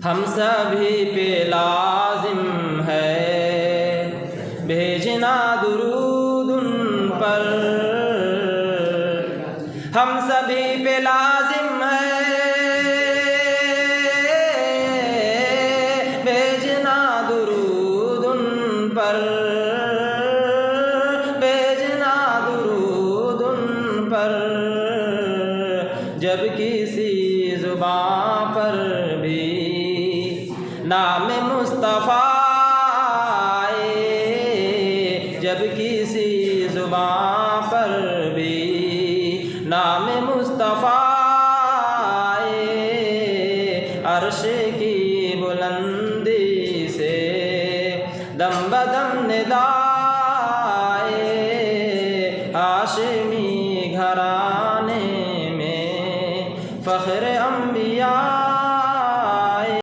ہم سبھی پہ لازم ہے بھیجنا درود ان پر، ہم سبھی پہ لازم ہے بھیجنا درود ان پر، بھیجنا درود ان پر، جب کسی زبان پر بھی نام مصطفیٰ آئے، جب کسی زبان پر بھی نام مصطفیٰ آئے، عرش کی بلندی سے دم بدم ندا